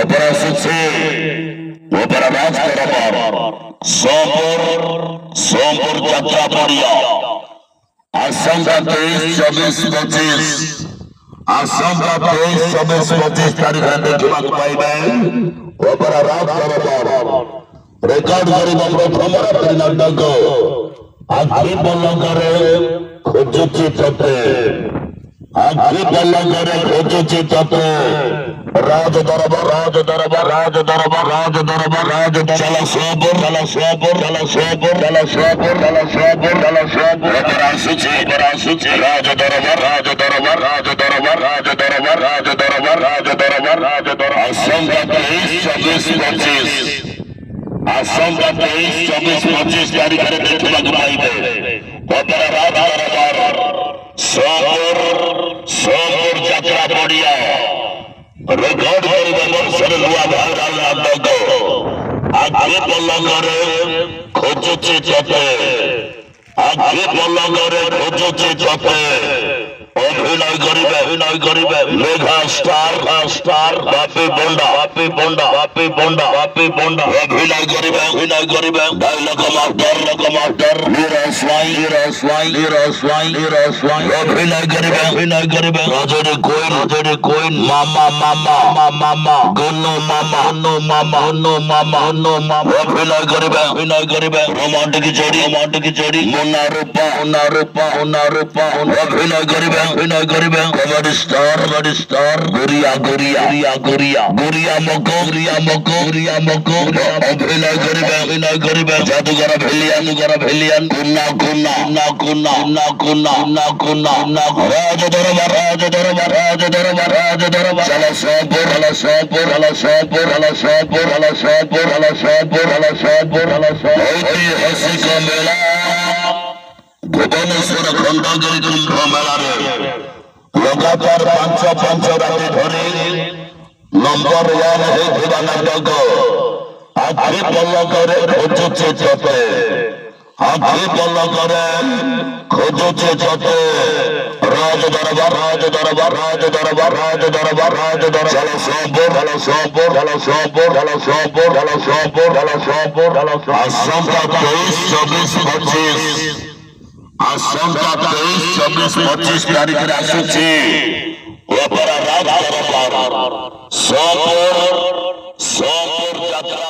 ওপরা আসছে ওপরা রাজ বরাবর সোমপুর যাত্রা পড়িয়া আসামটা 23-24-25 আসামটা 23-24-25 তারিখে দেখিବାକୁ পাইবে ওপরা রাজ বরাবর রেকর্ড କରିବ ପ୍ରଥମ ରାତ୍ରି ନାଟକ ଆଖି ପଲକରେ ଖୋଜୁଛି ତତେ ଆଖି ପଲକରେ ଖୋଜୁଛି ତତେ ରାଜ ଦରବାର ରାଜ ଦରବାର ରାଜ ଦରବାର ରାଜ ଦରବାର ରାଜ ଚାଲ ସୋପୁର ଚାଲ ସୋପୁର ଚାଲ ସୋପୁର ଚାଲ ସୋପୁର ଚାଲ ସୋପୁର ଚାଲ ସୋପୁର ଆସୁଛି ରାଜ ଦରବାର ରାଜ ଦରବାର ରାଜ ଦରବାର ରାଜ ଦରବାର ରାଜ ଦରବାର ରାଜ ଦରବାର ରାଜ ଦରବାର ଆସନ୍ତା 23-24-25 ଆସନ୍ତା 23-24-25 ତାରିଖରେ ଦେଖିବାକୁ ପାଇବେ ଅପରା ରାଜ ଦରବାର ସୋପୁର ଯାତ୍ରା ପଡ଼ିଆ ରେକର୍ଡ କରିବ ବର୍ଷରେ ନୂଆ ଭାଇରାଲ ନାଟକ ଆଖି ପଲକରେ ଖୋଜୁଛି ତତେ ଆଖି ପଲକରେ ଖୋଜୁଛି ତତେ অভিনয় করিবে মেঘা স্টার বাপি বন্ডা অভিনয় করিবে ডায়লগ মাস্টার অভিনয় করিবে রজনী কুইন মামা গুন্নু মামা অভিনয় করিবে রোমান্টিক জড়ি মুন্না রূপা অভিনয় করিবে কমেডি স্টার গুরিয়া মকো অভিনয় করিবে জাদুঘর ভিলিয়ান কুন্না রাজ দরবার চল সোপুর ঐতিহাসিক মেলা ভুবনেশ্বর খণ্ডগিরি কুম্ভ মেলারে লগাতার ପାଞ୍ଚ ରାତି ଧରି ନମ୍ବର 1 ହୋଇଥିବା ନାଟକ ଆଖି ପଲକରେ ଖୋଜୁଛି ତତେ ଆଖି ପଲକରେ ଖୋଜୁଛି ତତେ ରାଜ ଦରବାର ଚାଲ ସୋପୁର ଆସନ୍ତା 23-24-25 ଆସନ୍ତା 23-24-25 ତାରିଖରେ ଆସୁଛି ଅପରା ରାଜ ଦରବାର ସୋପୁର ଯାତ୍ରା